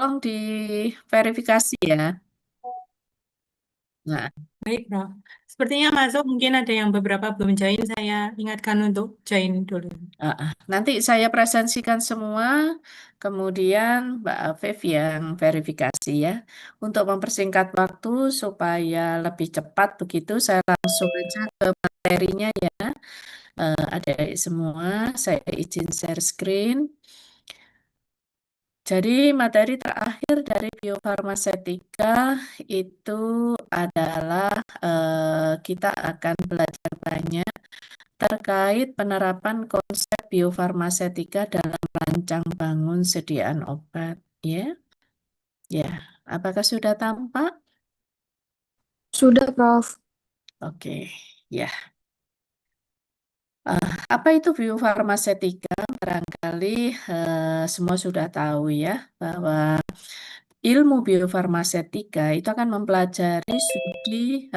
tolong diverifikasi ya. Nah, Baik, Prof. Sepertinya masuk, mungkin ada yang beberapa belum join, saya ingatkan untuk join dulu. nanti saya presensikan semua, kemudian Mbak Afif yang verifikasi ya. Untuk mempersingkat waktu supaya lebih cepat begitu, saya langsung aja ke materinya ya. Adik-adik semua, saya izin share screen. Jadi materi terakhir dari biofarmasetika itu adalah kita akan belajar banyak terkait penerapan konsep biofarmasetika dalam rancang bangun sediaan obat. Ya, ya. Apakah sudah tampak? Sudah, Prof. Oke, ya. Apa itu biofarmasetika? Barangkali semua sudah tahu ya bahwa ilmu biofarmasetika itu akan mempelajari studi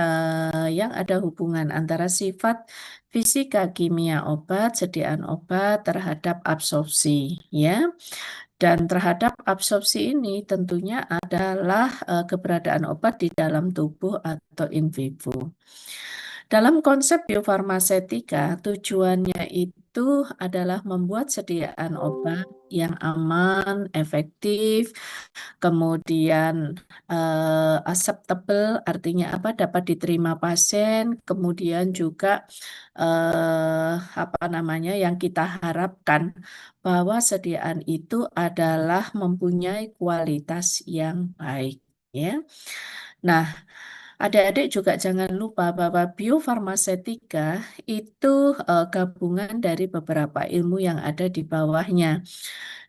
yang ada hubungan antara sifat fisika kimia obat, sediaan obat terhadap absorpsi, ya. Dan terhadap absorpsi ini tentunya adalah keberadaan obat di dalam tubuh atau in vivo. Dalam konsep biofarmasetika, tujuannya itu adalah membuat sediaan obat yang aman, efektif, kemudian acceptable, artinya apa? Dapat diterima pasien, kemudian juga apa namanya yang kita harapkan bahwa sediaan itu adalah mempunyai kualitas yang baik, ya. Nah, adik-adik juga jangan lupa bahwa biofarmasetika itu gabungan dari beberapa ilmu yang ada di bawahnya,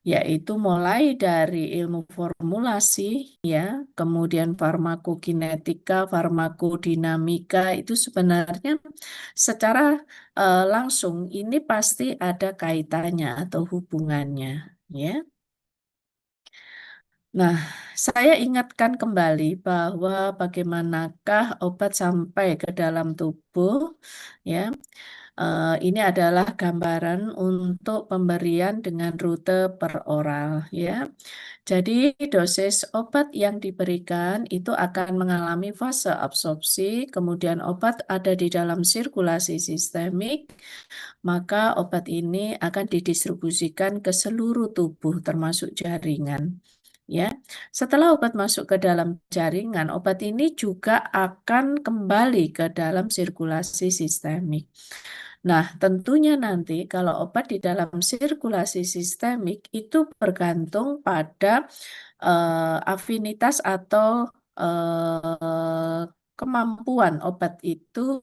yaitu mulai dari ilmu formulasi, ya, kemudian farmakokinetika, farmakodinamika, itu sebenarnya secara langsung ini pasti ada kaitannya atau hubungannya, ya. Nah, saya ingatkan kembali bahwa bagaimanakah obat sampai ke dalam tubuh, ya. Ini adalah gambaran untuk pemberian dengan rute peroral, ya. Jadi, dosis obat yang diberikan itu akan mengalami fase absorpsi, kemudian obat ada di dalam sirkulasi sistemik, maka obat ini akan didistribusikan ke seluruh tubuh termasuk jaringan. Ya, setelah obat masuk ke dalam jaringan, obat ini juga akan kembali ke dalam sirkulasi sistemik. Nah, tentunya nanti kalau obat di dalam sirkulasi sistemik itu bergantung pada afinitas atau kemampuan obat itu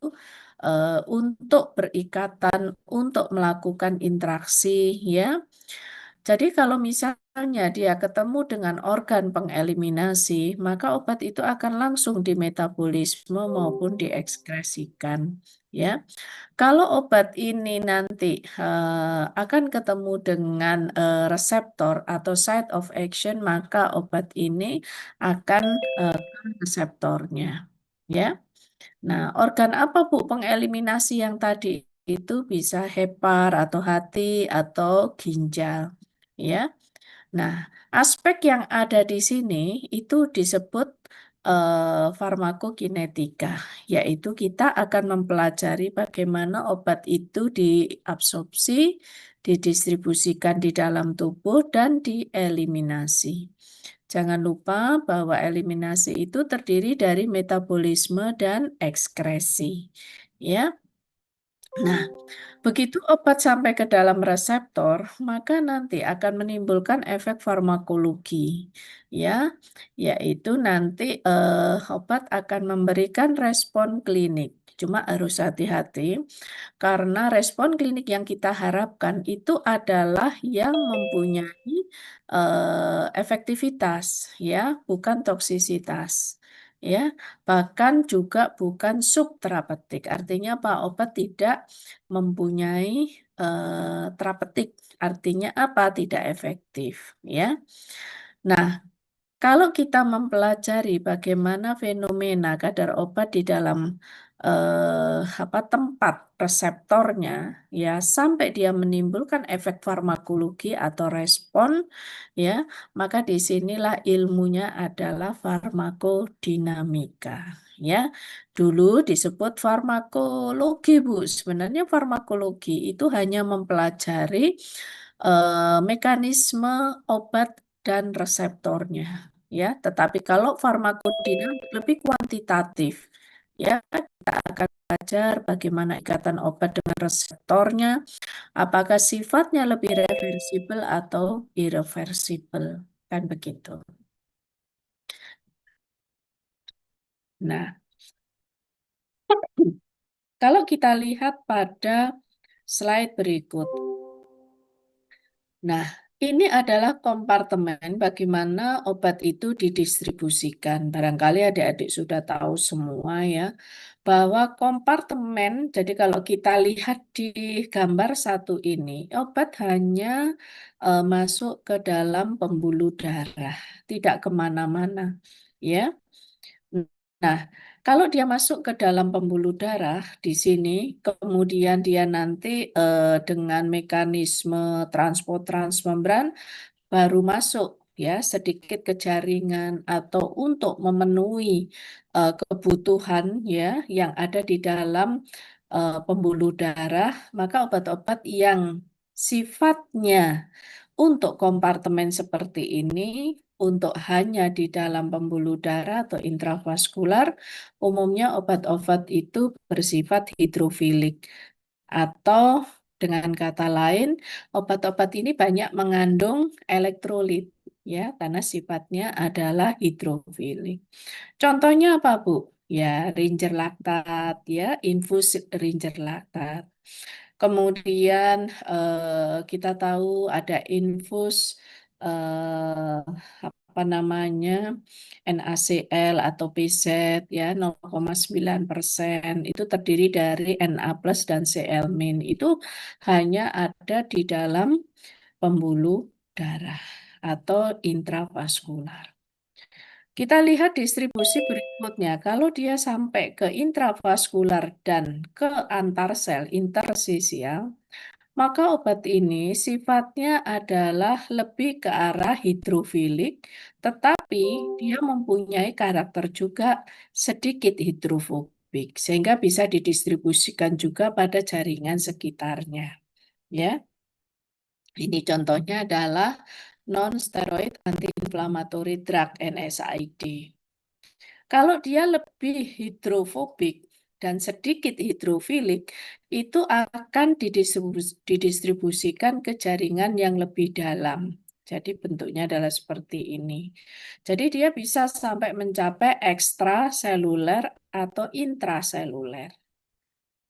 untuk berikatan, untuk melakukan interaksi, ya. Jadi kalau misalnya dia ketemu dengan organ pengeliminasi, maka obat itu akan langsung dimetabolisme maupun diekskresikan, ya. Kalau obat ini nanti akan ketemu dengan reseptor atau site of action, maka obat ini akan ke reseptornya, ya. Nah, organ apa Bu pengeliminasi yang tadi itu bisa hepar atau hati atau ginjal, ya. Nah, aspek yang ada di sini itu disebut farmakokinetika, yaitu kita akan mempelajari bagaimana obat itu diabsorpsi, didistribusikan di dalam tubuh, dan dieliminasi. Jangan lupa bahwa eliminasi itu terdiri dari metabolisme dan ekskresi. Ya. Nah, begitu obat sampai ke dalam reseptor, maka nanti akan menimbulkan efek farmakologi, ya, yaitu nanti obat akan memberikan respon klinik. Cuma harus hati-hati karena respon klinik yang kita harapkan itu adalah yang mempunyai efektivitas, ya, bukan toksisitas. Ya, bahkan juga bukan subterapeutik. Artinya Pak obat tidak mempunyai terapeutik, artinya apa? Tidak efektif, ya. Nah, kalau kita mempelajari bagaimana fenomena kadar obat di dalam tempat reseptornya, ya sampai dia menimbulkan efek farmakologi atau respon, ya, maka disinilah ilmunya adalah farmakodinamika. Ya, dulu disebut farmakologi, Bu. Sebenarnya farmakologi itu hanya mempelajari mekanisme obat dan reseptornya, ya. Tetapi kalau farmakodinamik lebih kuantitatif, ya, kita akan belajar bagaimana ikatan obat dengan reseptornya, apakah sifatnya lebih reversibel atau irreversibel, kan begitu. Nah, kalau kita lihat pada slide berikut. Nah, ini adalah kompartemen bagaimana obat itu didistribusikan. Barangkali adik-adik sudah tahu semua ya, bahwa kompartemen, jadi kalau kita lihat di gambar satu ini, obat hanya masuk ke dalam pembuluh darah, tidak kemana-mana. Ya. Nah, kalau dia masuk ke dalam pembuluh darah di sini, kemudian dia nanti dengan mekanisme transport transmembran baru masuk ya sedikit ke jaringan atau untuk memenuhi kebutuhan ya yang ada di dalam pembuluh darah, maka obat-obat yang sifatnya untuk kompartemen seperti ini, untuk hanya di dalam pembuluh darah atau intravaskular, umumnya obat-obat itu bersifat hidrofilik. Atau dengan kata lain, obat-obat ini banyak mengandung elektrolit, ya, karena sifatnya adalah hidrofilik. Contohnya apa, Bu? Ya, Ringer laktat, ya, infus Ringer laktat. Kemudian kita tahu ada infus apa namanya NaCl atau PZ ya 0,9% itu terdiri dari Na plus dan Cl-min itu hanya ada di dalam pembuluh darah atau intravaskular. Kita lihat distribusi berikutnya. Kalau dia sampai ke intravaskular dan ke antar sel intersisial, maka obat ini sifatnya adalah lebih ke arah hidrofilik, tetapi dia mempunyai karakter juga sedikit hidrofobik, sehingga bisa didistribusikan juga pada jaringan sekitarnya. Ya, ini contohnya adalah non-steroid anti-inflammatory drug NSAID. Kalau dia lebih hidrofobik dan sedikit hidrofilik, itu akan didistribusikan ke jaringan yang lebih dalam. Jadi bentuknya adalah seperti ini. Jadi dia bisa sampai mencapai ekstraseluler atau intraseluler.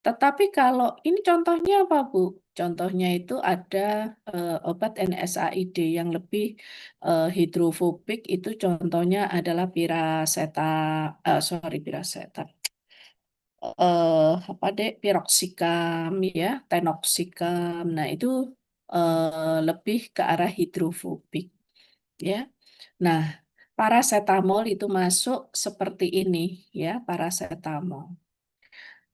Tetapi kalau ini contohnya apa, Bu? Contohnya itu ada obat NSAID yang lebih hidrofobik itu contohnya adalah piracetam, piroxicam ya, tenoxicam. Nah, itu lebih ke arah hidrofobik ya. Nah, paracetamol itu masuk seperti ini ya, paracetamol.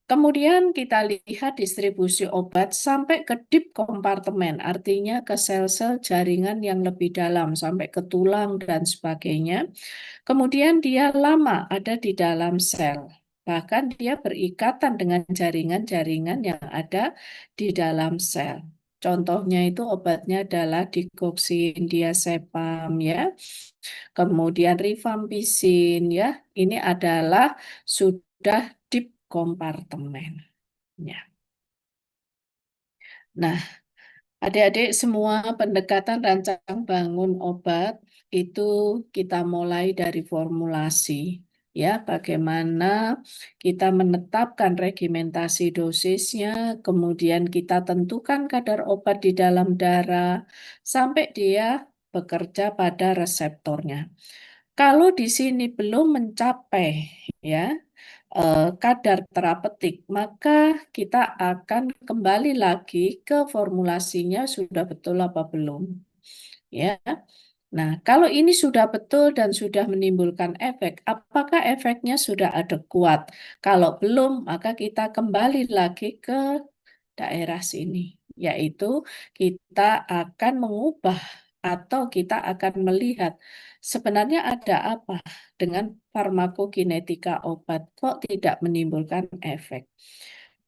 Kemudian kita lihat distribusi obat sampai ke deep kompartemen, artinya ke sel-sel jaringan yang lebih dalam, sampai ke tulang dan sebagainya. Kemudian dia lama ada di dalam sel, bahkan dia berikatan dengan jaringan-jaringan yang ada di dalam sel. Contohnya itu obatnya adalah digoxin, diazepam ya. Kemudian rifampicin ya. Ini adalah sudah deep kompartemen. Ya. Nah, adik-adik semua pendekatan rancang bangun obat itu kita mulai dari formulasi. Ya, bagaimana kita menetapkan regimentasi dosisnya, kemudian kita tentukan kadar obat di dalam darah sampai dia bekerja pada reseptornya. Kalau di sini belum mencapai ya kadar terapeutik, maka kita akan kembali lagi ke formulasinya sudah betul apa belum. Ya. Nah, kalau ini sudah betul dan sudah menimbulkan efek, apakah efeknya sudah ada kuat? Kalau belum, maka kita kembali lagi ke daerah sini, yaitu kita akan mengubah atau kita akan melihat sebenarnya ada apa dengan farmakokinetika obat kok tidak menimbulkan efek.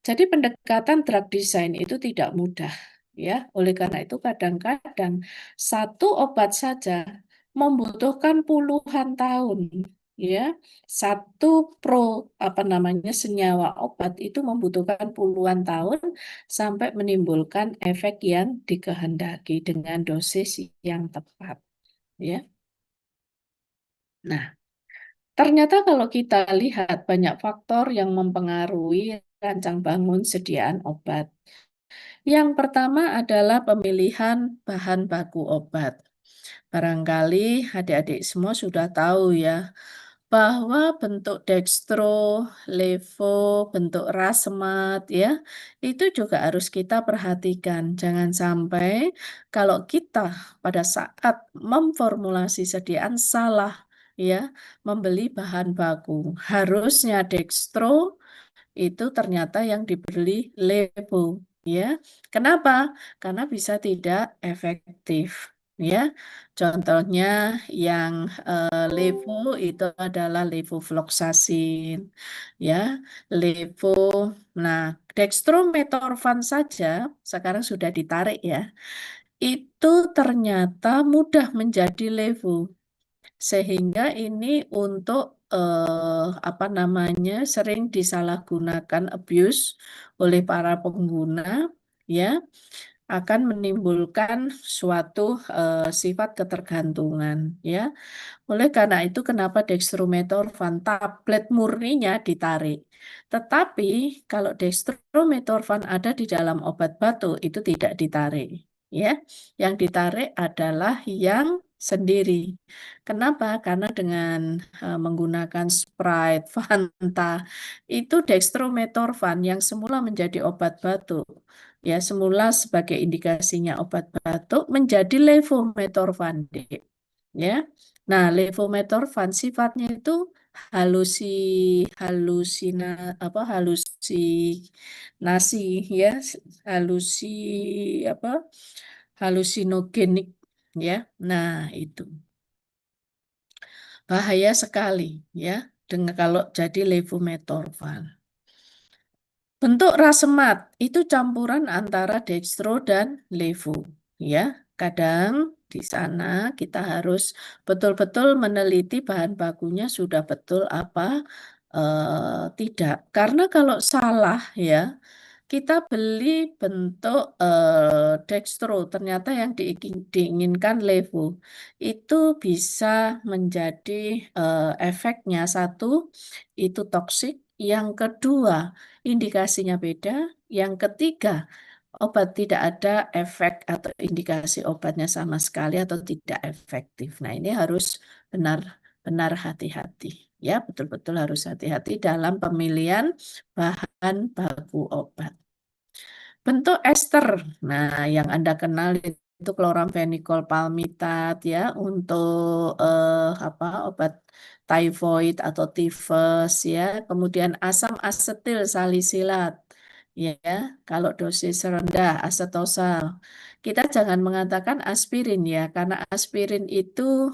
Jadi pendekatan drug design itu tidak mudah, ya. Oleh karena itu kadang-kadang satu obat saja membutuhkan puluhan tahun, ya. Satu senyawa obat itu membutuhkan puluhan tahun sampai menimbulkan efek yang dikehendaki dengan dosis yang tepat, ya. Nah, ternyata kalau kita lihat banyak faktor yang mempengaruhi rancang bangun sediaan obat. Yang pertama adalah pemilihan bahan baku obat. Barangkali adik-adik semua sudah tahu ya, bahwa bentuk dextro, levo, bentuk racemate ya, itu juga harus kita perhatikan. Jangan sampai kalau kita pada saat memformulasi sediaan salah ya, membeli bahan baku. Harusnya dextro itu ternyata yang dibeli levo ya. Kenapa? Karena bisa tidak efektif ya. Contohnya yang levo itu adalah levofloxacin ya, levo. Nah, dextrometorphan saja sekarang sudah ditarik ya. Itu ternyata mudah menjadi levo. Sehingga ini untuk sering disalahgunakan abuse oleh para pengguna ya, akan menimbulkan suatu sifat ketergantungan ya. Oleh karena itu kenapa dextrometorphan tablet murninya ditarik. Tetapi kalau dextrometorphan ada di dalam obat batuk itu tidak ditarik ya. Yang ditarik adalah yang sendiri. Kenapa? Karena dengan menggunakan Sprite, Fanta, itu dextrometorphan yang semula menjadi obat batuk, ya semula sebagai indikasinya obat batuk menjadi levometorphan, Dek. Ya. Nah, levometorphan sifatnya itu halusi halusina halusinasi ya, halusi apa? Halusinogenik ya. Nah, itu bahaya sekali ya dengan kalau jadi levometorphan. Bentuk rasemat itu campuran antara dextro dan levo ya. Kadang di sana kita harus betul-betul meneliti bahan bakunya sudah betul apa tidak. Karena kalau salah ya, kita beli bentuk dextro, ternyata yang diinginkan levo. Itu bisa menjadi efeknya satu, itu toksik. Yang kedua, indikasinya beda. Yang ketiga, obat tidak ada efek atau indikasi obatnya sama sekali atau tidak efektif. Nah, ini harus benar-benar hati-hati. Ya, betul-betul harus hati-hati dalam pemilihan bahan baku obat. Bentuk ester. Nah, yang Anda kenal itu kloramfenikol palmitat ya untuk obat typhoid atau tifus ya. Kemudian asam asetil salisilat ya. Kalau dosis rendah asetosal. Kita jangan mengatakan aspirin ya, karena aspirin itu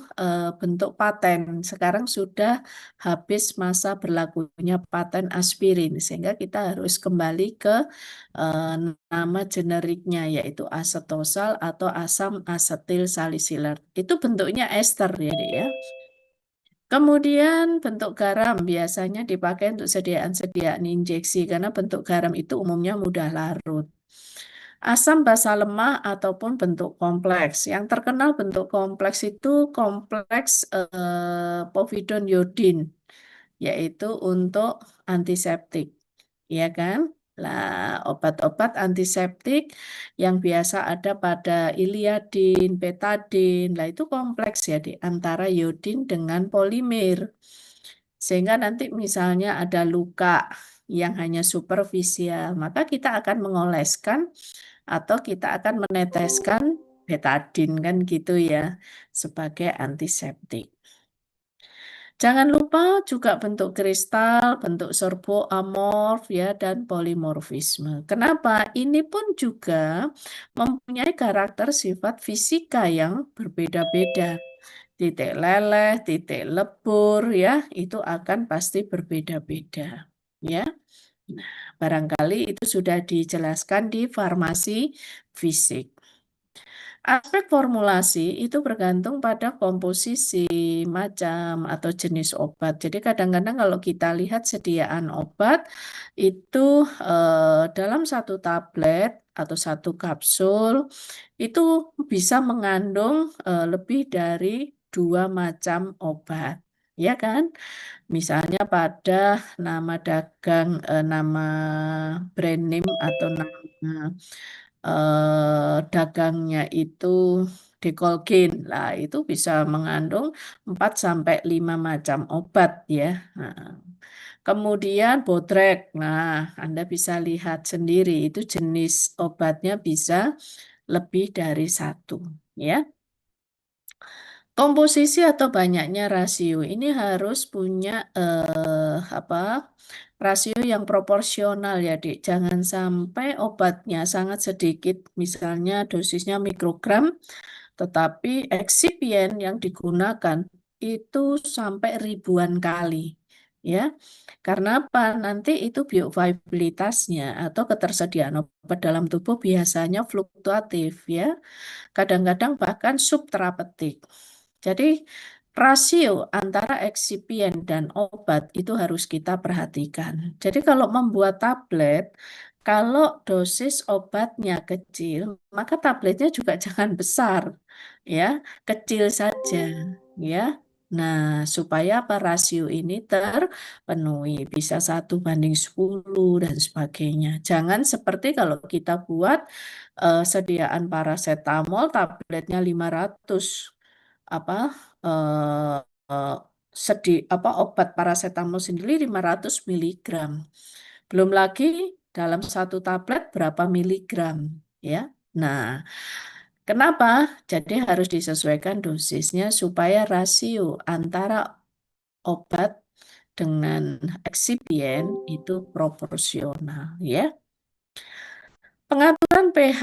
bentuk paten. Sekarang sudah habis masa berlakunya paten aspirin, sehingga kita harus kembali ke eh, nama generiknya yaitu asetosal atau asam asetil salisilat. Itu bentuknya ester ya, Dek, ya. Kemudian bentuk garam biasanya dipakai untuk sediaan-sediaan injeksi karena bentuk garam itu umumnya mudah larut. Asam basa lemah ataupun bentuk kompleks. Yang terkenal bentuk kompleks itu kompleks povidone iodin, yaitu untuk antiseptik, ya kan? Lah, obat-obat antiseptik yang biasa ada pada iliadin, betadin, lah itu kompleks ya di antara iodin dengan polimer. Sehingga nanti misalnya ada luka yang hanya superficial, maka kita akan mengoleskan atau kita akan meneteskan betadine kan gitu ya, sebagai antiseptik. Jangan lupa juga bentuk kristal, bentuk serbo amorf ya dan polimorfisme. Kenapa? Ini pun juga mempunyai karakter sifat fisika yang berbeda-beda. Titik leleh, titik lebur ya, itu akan pasti berbeda-beda ya. Nah, barangkali itu sudah dijelaskan di farmasi fisik. Aspek formulasi itu bergantung pada komposisi, macam, atau jenis obat. Jadi kadang-kadang kalau kita lihat sediaan obat, itu dalam satu tablet atau satu kapsul, itu bisa mengandung lebih dari 2 macam obat. Ya kan? Misalnya pada nama dagang, nama brand name atau nama dagangnya itu Dekolgen. Lah, itu bisa mengandung 4 sampai 5 macam obat ya. Nah, kemudian Bodrek. Nah, Anda bisa lihat sendiri itu jenis obatnya bisa lebih dari 1 ya. Komposisi atau banyaknya rasio ini harus punya rasio yang proporsional ya, Dik. Jangan sampai obatnya sangat sedikit, misalnya dosisnya mikrogram, tetapi eksipien yang digunakan itu sampai ribuan kali. Ya, karena apa? Nanti itu bioavailabilitasnya atau ketersediaan obat dalam tubuh biasanya fluktuatif ya. Kadang-kadang bahkan subterapeutik. Jadi rasio antara eksipien dan obat itu harus kita perhatikan. Jadi kalau membuat tablet, kalau dosis obatnya kecil, maka tabletnya juga jangan besar, ya, kecil saja, ya. Nah, supaya apa rasio ini terpenuhi, bisa 1:10 dan sebagainya. Jangan seperti kalau kita buat sediaan paracetamol, tabletnya 500 apa eh, eh, obat paracetamol sendiri 500 miligram. Belum lagi dalam satu tablet berapa miligram ya. Nah, kenapa? Jadi harus disesuaikan dosisnya supaya rasio antara obat dengan eksipien itu proporsional ya. Pengaturan pH,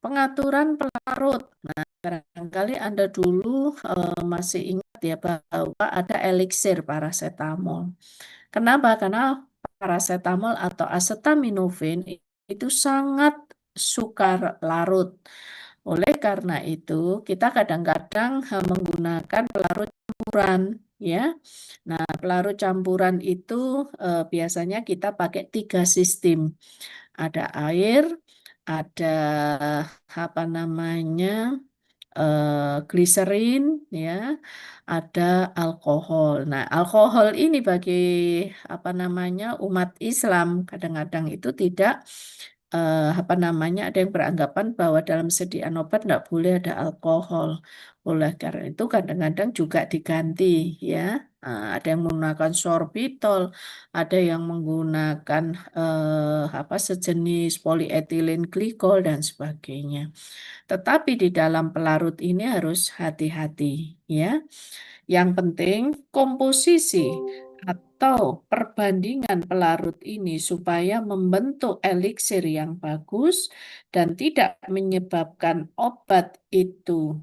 pengaturan pelarut. Nah, barangkali Anda dulu masih ingat ya bahwa ada eliksir paracetamol. Kenapa? Karena paracetamol atau acetaminophen itu sangat sukar larut. Oleh karena itu, kita kadang-kadang menggunakan pelarut campuran, ya. Nah, pelarut campuran itu biasanya kita pakai 3 sistem. Ada air, ada apa namanya, gliserin, ya, ada alkohol. Nah, alkohol ini bagi apa namanya umat Islam kadang-kadang itu tidak apa namanya ada yang beranggapan bahwa dalam sediaan obat tidak boleh ada alkohol. Oleh karena itu kadang-kadang juga diganti, ya. Ada yang menggunakan sorbitol, ada yang menggunakan apa sejenis polietilen glikol dan sebagainya. Tetapi di dalam pelarut ini harus hati-hati, ya. Yang penting komposisi atau perbandingan pelarut ini supaya membentuk eliksir yang bagus dan tidak menyebabkan obat itu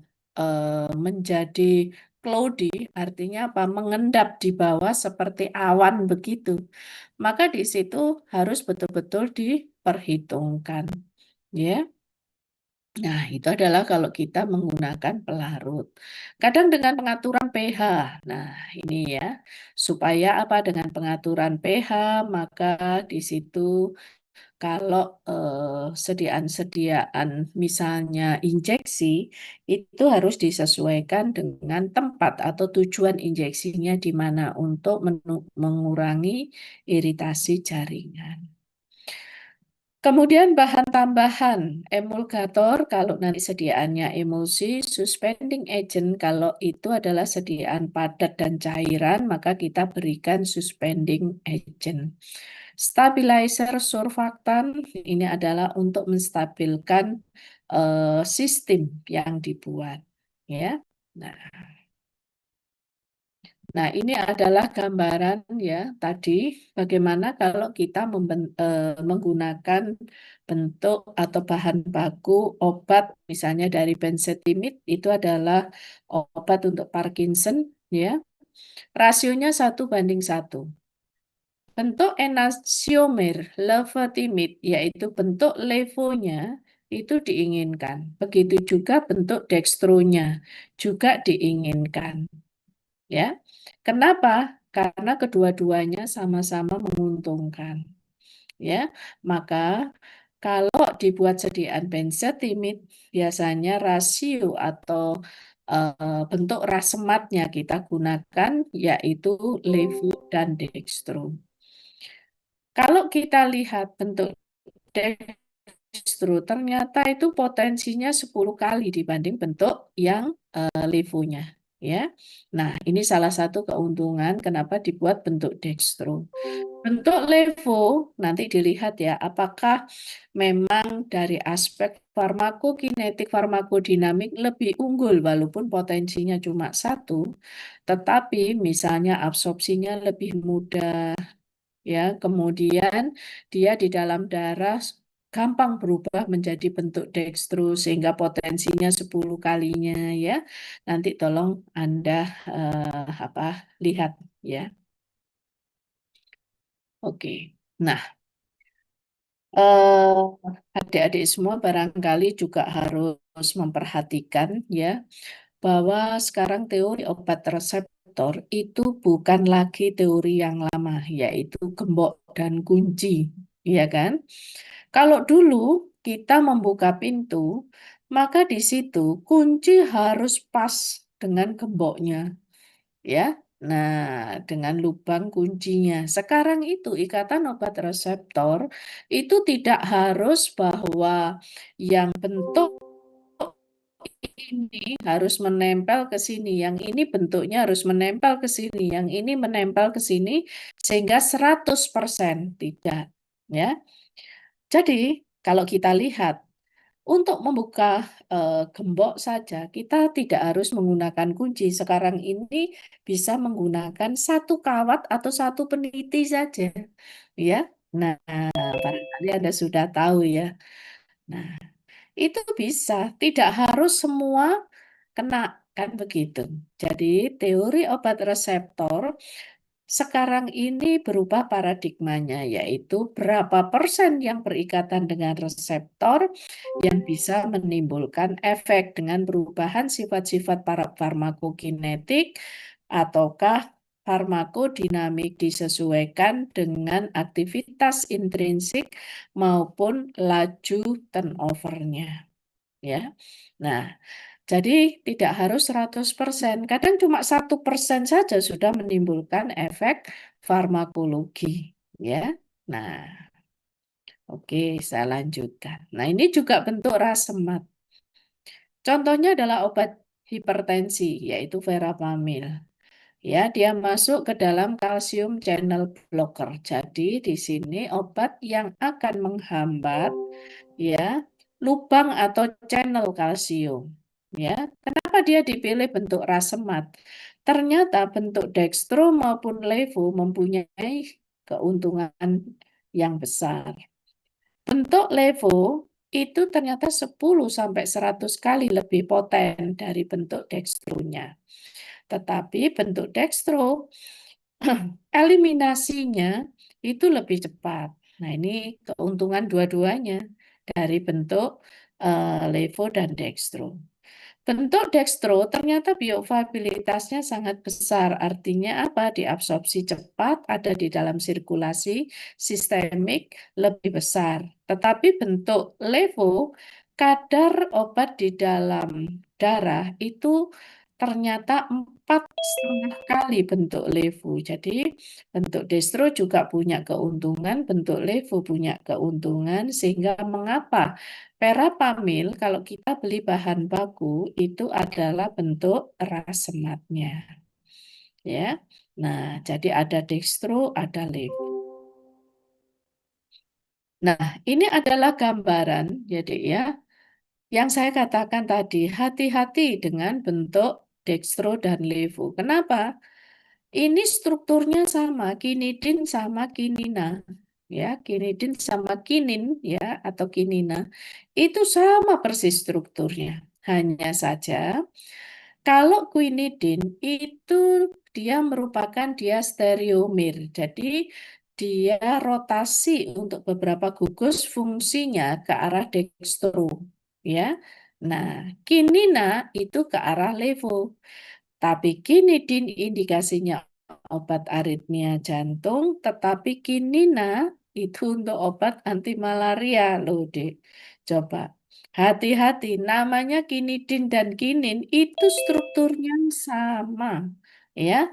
menjadi cloudy, artinya apa? Mengendap di bawah seperti awan begitu. Maka di situ harus betul-betul diperhitungkan, ya. Nah, itu adalah kalau kita menggunakan pelarut. Kadang dengan pengaturan pH. Nah, ini ya. Supaya apa dengan pengaturan pH, maka di situ kalau sediaan-sediaan misalnya injeksi itu harus disesuaikan dengan tempat atau tujuan injeksinya di mana untuk mengurangi iritasi jaringan. Kemudian bahan tambahan, emulgator kalau nanti sediaannya emulsi, suspending agent kalau itu adalah sediaan padat dan cairan, maka kita berikan suspending agent. Stabilizer surfaktan ini adalah untuk menstabilkan sistem yang dibuat, ya. Nah, ini adalah gambaran ya tadi bagaimana kalau kita menggunakan bentuk atau bahan baku obat misalnya dari benzetimid itu adalah obat untuk Parkinson ya. Rasionya 1:1. Bentuk enantiomer levotimid yaitu bentuk levonya itu diinginkan. Begitu juga bentuk dextronya juga diinginkan. Ya. Kenapa? Karena kedua-duanya sama-sama menguntungkan. Ya, maka kalau dibuat sediaan benzetimid, biasanya rasio atau bentuk rasematnya kita gunakan yaitu levo dan dextro. Kalau kita lihat bentuk dextro, ternyata itu potensinya 10 kali dibanding bentuk yang levonya. Ya, nah ini salah satu keuntungan kenapa dibuat bentuk dextro. Bentuk levo nanti dilihat ya, apakah memang dari aspek farmakokinetik, farmakodinamik lebih unggul walaupun potensinya cuma 1, tetapi misalnya absorpsinya lebih mudah, ya, kemudian dia di dalam darah gampang berubah menjadi bentuk dextro sehingga potensinya 10 kalinya ya. Nanti tolong Anda lihat ya. Oke. Nah, adik-adik semua barangkali juga harus memperhatikan ya bahwa sekarang teori obat reseptor itu bukan lagi teori yang lama, yaitu gembok dan kunci, ya kan? Kalau dulu kita membuka pintu, maka di situ kunci harus pas dengan gemboknya, ya. Nah, dengan lubang kuncinya. Sekarang itu ikatan obat reseptor itu tidak harus bahwa yang bentuk ini harus menempel ke sini, yang ini bentuknya harus menempel ke sini, yang ini menempel ke sini, sehingga 100% tidak. Ya. Jadi, kalau kita lihat, untuk membuka gembok saja, kita tidak harus menggunakan kunci. Sekarang ini bisa menggunakan satu kawat atau satu peniti saja. Ya. Nah, barangkali Anda sudah tahu ya. Nah, itu bisa, tidak harus semua kena, kan begitu. Jadi teori obat reseptor sekarang ini berubah paradigmanya, yaitu berapa persen yang berikatan dengan reseptor yang bisa menimbulkan efek dengan perubahan sifat-sifat para farmakokinetik ataukah farmakodinamik disesuaikan dengan aktivitas intrinsik maupun laju turnover-nya. Ya. Nah, jadi tidak harus 100%, kadang cuma 1% saja sudah menimbulkan efek farmakologi. Ya. Nah, oke, saya lanjutkan. Nah, ini juga bentuk rasemat. Contohnya adalah obat hipertensi, yaitu verapamil. Ya, dia masuk ke dalam kalsium channel blocker. Jadi di sini obat yang akan menghambat ya lubang atau channel kalsium. Ya, kenapa dia dipilih bentuk rasemat? Ternyata bentuk dextro maupun levo mempunyai keuntungan yang besar. Bentuk levo itu ternyata 10 sampai 100 kali lebih poten dari bentuk dextronya. Tetapi bentuk dextro eliminasinya itu lebih cepat. Nah, ini keuntungan dua-duanya dari bentuk levo dan dextro. Bentuk dextro ternyata bioavailabilitasnya sangat besar. Artinya apa? Diabsorpsi cepat, ada di dalam sirkulasi sistemik lebih besar. Tetapi bentuk levo, kadar obat di dalam darah itu ternyata 4,5 kali bentuk levo. Jadi bentuk dextro juga punya keuntungan, bentuk levo punya keuntungan, sehingga mengapa verapamil kalau kita beli bahan baku itu adalah bentuk rasematnya. Ya. Nah, jadi ada dextro, ada levo. Nah, ini adalah gambaran, jadi ya, Yang saya katakan tadi, hati-hati dengan bentuk dextro dan levo. Kenapa? Ini strukturnya sama, kinidin sama kinina. Ya, kinidin sama kinin ya atau kinina. Itu sama persis strukturnya. Hanya saja kalau quinidin itu dia merupakan dia stereomer. Jadi dia rotasi untuk beberapa gugus fungsinya ke arah dextro ya. Nah, kinina itu ke arah levo. Tapi kinidin indikasinya obat aritmia jantung, tetapi kinina itu untuk obat anti malaria loh, Dek. Coba hati-hati, namanya kinidin dan kinin itu strukturnya sama. Ya,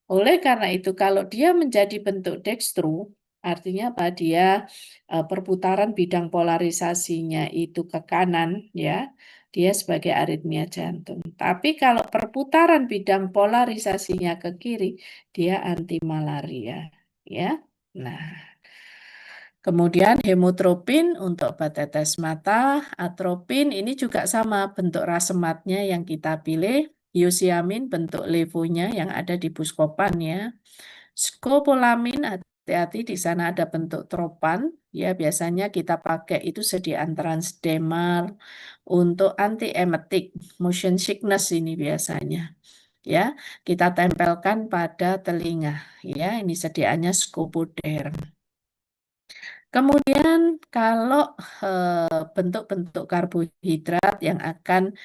oleh karena itu, kalau dia menjadi bentuk dextro, artinya apa? Dia perputaran bidang polarisasinya itu ke kanan, ya. Dia sebagai aritmia jantung. Tapi kalau perputaran bidang polarisasinya ke kiri, dia anti malaria, ya. Nah, kemudian hemotropin untuk obat tetes mata, atropin ini juga sama bentuk rasematnya yang kita pilih. Iosiamin bentuk levonya yang ada di Buscopan ya. Skopolamin hati-hati di sana ada bentuk tropan ya biasanya kita pakai itu sediaan transdermal untuk antiemetik motion sickness ini biasanya ya kita tempelkan pada telinga ya ini sediaannya Scopoderm. Kemudian kalau bentuk-bentuk karbohidrat yang akan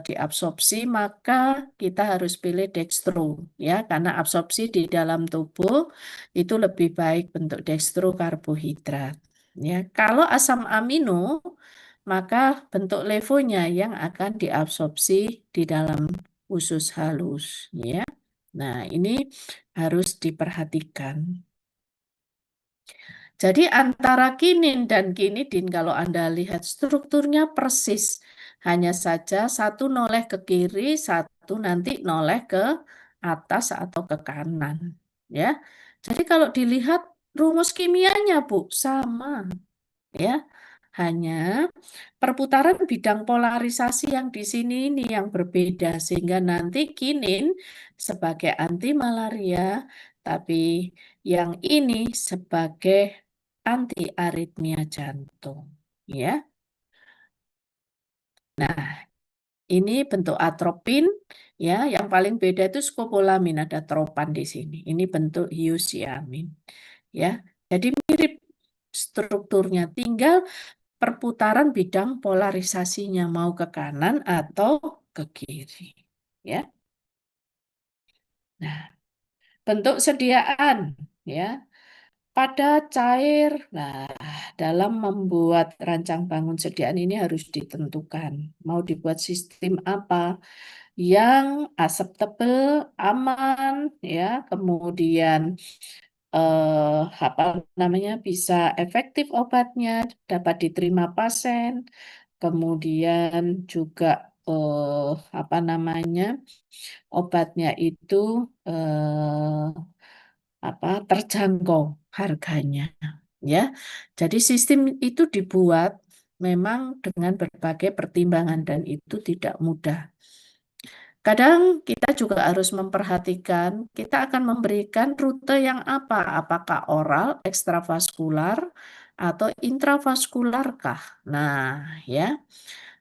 diabsorpsi maka kita harus pilih dextro ya karena absorpsi di dalam tubuh itu lebih baik bentuk dextro karbohidrat. Ya, kalau asam amino maka bentuk levonya yang akan diabsorpsi di dalam usus halus ya. Nah, ini harus diperhatikan. Jadi antara kinin dan kinidin kalau Anda lihat strukturnya persis. Hanya saja satu noleh ke kiri, satu nanti noleh ke atas atau ke kanan. Ya. Jadi kalau dilihat rumus kimianya Bu sama ya. Hanya perputaran bidang polarisasi yang di sini ini yang berbeda sehingga nanti kinin sebagai anti malaria tapi yang ini sebagai anti aritmia jantung ya. Nah, ini bentuk atropin ya, yang paling beda itu skopolamin ada tropan di sini. Ini bentuk hiosiamin ya. Jadi mirip strukturnya tinggal perputaran bidang polarisasinya mau ke kanan atau ke kiri ya. Nah, bentuk sediaan ya. Pada cair, nah dalam membuat rancang bangun sediaan ini harus ditentukan. Mau dibuat sistem apa yang acceptable, aman, ya, kemudian apa namanya bisa efektif obatnya, dapat diterima pasien, kemudian juga apa namanya obatnya itu terjangkau harganya ya. Jadi sistem itu dibuat memang dengan berbagai pertimbangan dan itu tidak mudah. Kadang kita juga harus memperhatikan kita akan memberikan rute yang apa? Apakah oral, ekstravaskular atau intravaskular kah? Nah, ya.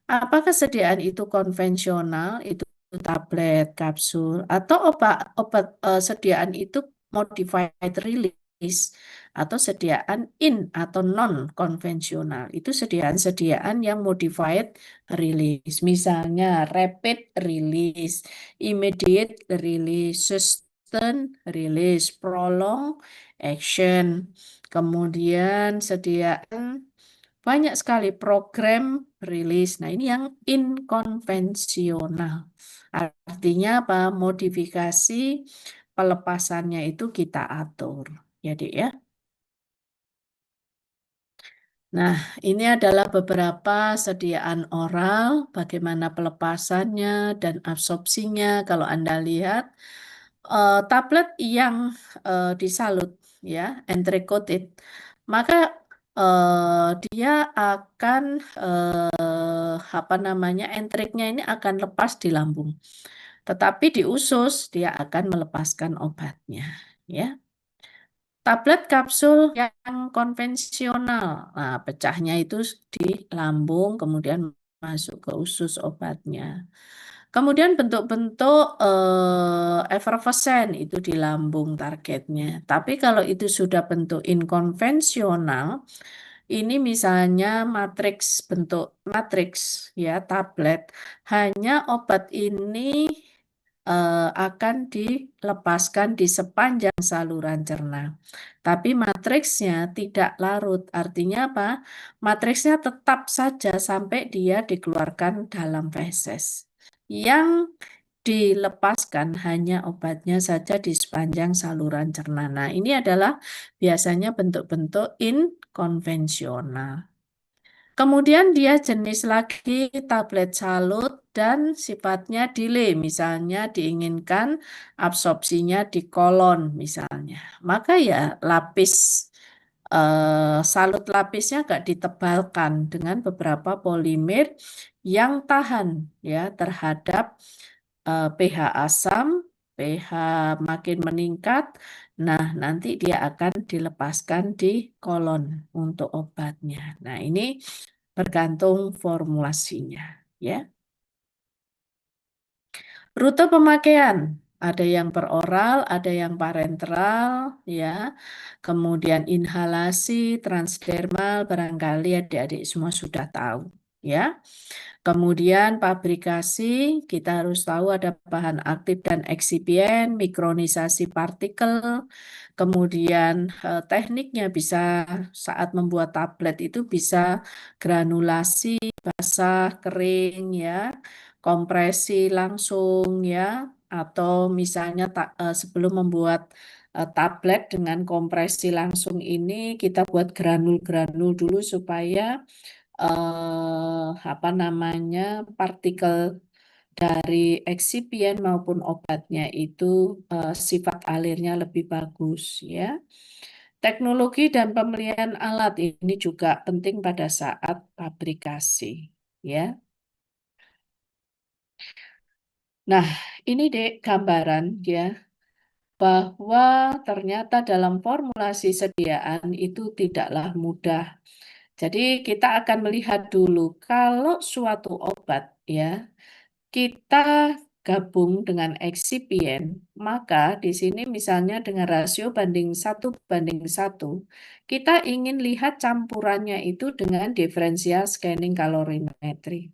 Apakah sediaan itu konvensional, itu tablet, kapsul, atau obat sediaan itu modified release atau sediaan in atau non konvensional. Itu sediaan-sediaan yang modified release. Misalnya rapid release, immediate release, sustained release, prolong action. Kemudian sediaan banyak sekali program rilis. Nah, ini yang inkonvensional. Artinya apa? Modifikasi pelepasannya itu kita atur. Jadi ya. Nah, ini adalah beberapa sediaan oral, bagaimana pelepasannya dan absorpsinya. Kalau Anda lihat, tablet yang disalut, ya, entry-coated, maka dia akan enteriknya ini akan lepas di lambung. Tetapi di usus dia akan melepaskan obatnya, ya. Tablet kapsul yang konvensional, nah, pecahnya itu di lambung, kemudian masuk ke usus obatnya. Kemudian bentuk-bentuk effervescent itu di lambung targetnya. Tapi kalau itu sudah bentuk inkonvensional, ini misalnya matriks, bentuk matriks ya, tablet, hanya obat ini akan dilepaskan di sepanjang saluran cerna. Tapi matriksnya tidak larut. Artinya apa? Matriksnya tetap saja sampai dia dikeluarkan dalam feses. Yang dilepaskan hanya obatnya saja di sepanjang saluran cerna. Nah, ini adalah biasanya bentuk-bentuk inkonvensional. Kemudian dia jenis lagi tablet salut dan sifatnya delay, misalnya diinginkan absorpsinya di kolon misalnya. Maka ya lapis salut lapisnya agak ditebalkan dengan beberapa polimer yang tahan ya terhadap pH asam, pH makin meningkat. Nah, nanti dia akan dilepaskan di kolon untuk obatnya. Nah, ini bergantung formulasinya, ya. Rute pemakaian, ada yang peroral, ada yang parenteral, ya. Kemudian inhalasi, transdermal, barangkali adik-adik semua sudah tahu, ya. Kemudian pabrikasi, kita harus tahu ada bahan aktif dan eksipien, mikronisasi partikel. Kemudian tekniknya bisa saat membuat tablet itu bisa granulasi, basah, kering ya, kompresi langsung ya, atau misalnya sebelum membuat tablet dengan kompresi langsung ini kita buat granul-granul dulu supaya partikel dari eksipien maupun obatnya itu sifat alirnya lebih bagus ya. Teknologi dan pemilihan alat ini juga penting pada saat pabrikasi ya. Nah, ini dek gambaran ya bahwa ternyata dalam formulasi sediaan itu tidaklah mudah. Jadi kita akan melihat dulu kalau suatu obat ya kita gabung dengan eksipien, maka di sini misalnya dengan rasio banding 1:1, kita ingin lihat campurannya itu dengan diferensial scanning kalorimetri.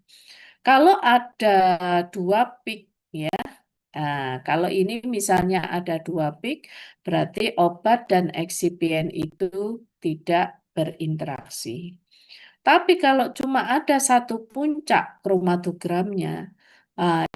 Kalau ada 2 peak ya, kalau ini misalnya ada 2 peak, berarti obat dan eksipien itu tidak berinteraksi. Tapi kalau cuma ada satu puncak kromatogramnya,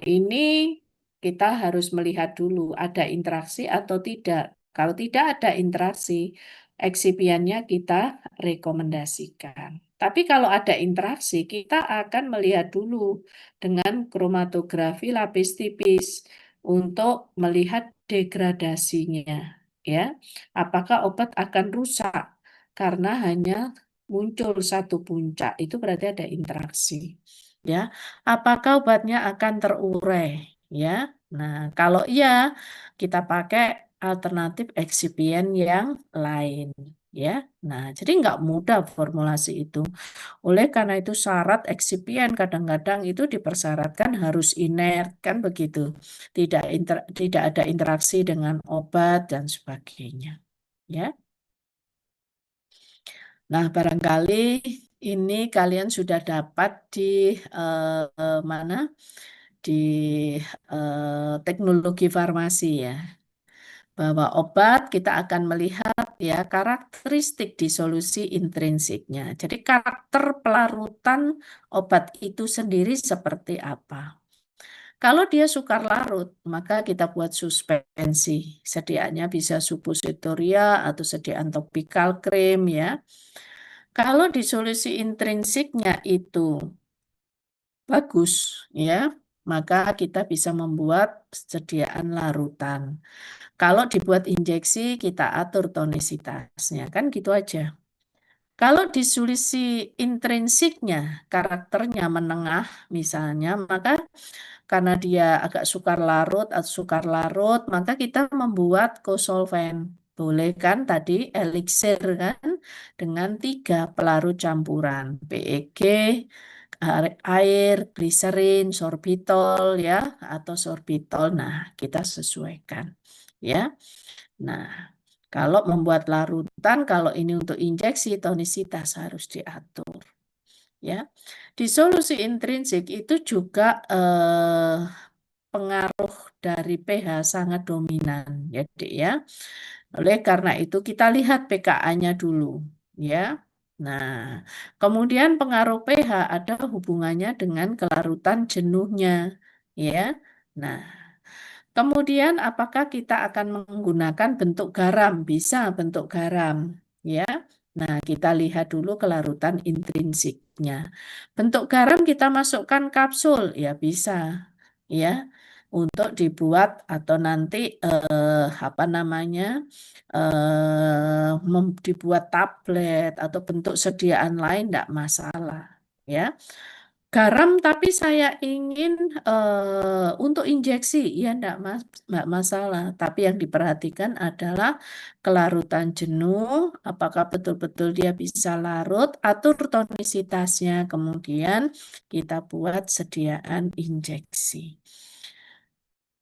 ini kita harus melihat dulu ada interaksi atau tidak. Kalau tidak ada interaksi, eksipiannya kita rekomendasikan. Tapi kalau ada interaksi, kita akan melihat dulu dengan kromatografi lapis tipis untuk melihat degradasinya, ya. Apakah obat akan rusak karena hanya muncul satu puncak, itu berarti ada interaksi. Ya, apakah obatnya akan terurai? Ya, nah kalau iya kita pakai alternatif eksipien yang lain. Ya, nah jadi nggak mudah formulasi itu. Oleh karena itu syarat eksipien kadang-kadang itu dipersyaratkan harus inert kan begitu, tidak ada interaksi dengan obat dan sebagainya. Ya. Nah, barangkali ini kalian sudah dapat di mana? Di teknologi farmasi ya. Bahwa obat kita akan melihat ya karakteristik disolusi intrinsiknya. Jadi karakter pelarutan obat itu sendiri seperti apa. Kalau dia sukar larut, maka kita buat suspensi. Sediaannya bisa suppositoria atau sediaan topikal krim ya. Kalau disolusi intrinsiknya itu bagus ya, maka kita bisa membuat sediaan larutan. Kalau dibuat injeksi, kita atur tonisitasnya, kan gitu aja. Kalau disolusi intrinsiknya, karakternya menengah misalnya, maka karena dia agak sukar larut atau sukar larut, maka kita membuat kosolven. Boleh kan tadi eliksir kan dengan 3 pelarut campuran PEG, air, gliserin, sorbitol ya atau sorbitol. Nah, kita sesuaikan ya. Nah, kalau membuat larutan, kalau ini untuk injeksi, tonisitas harus diatur. Ya, di solusi intrinsik itu juga pengaruh dari pH sangat dominan, ya, Dek, ya. Oleh karena itu kita lihat pKa-nya dulu, ya. Nah, kemudian pengaruh pH ada hubungannya dengan kelarutan jenuhnya, ya. Nah, kemudian apakah kita akan menggunakan bentuk garam? Bisa bentuk garam, ya. Nah, kita lihat dulu kelarutan intrinsiknya. Bentuk garam kita masukkan kapsul, ya bisa, ya, untuk dibuat atau nanti apa namanya dibuat tablet atau bentuk sediaan lain tidak masalah, ya. Garam tapi saya ingin untuk injeksi, ya enggak masalah. Tapi yang diperhatikan adalah kelarutan jenuh, apakah betul-betul dia bisa larut, atur tonisitasnya, kemudian kita buat sediaan injeksi.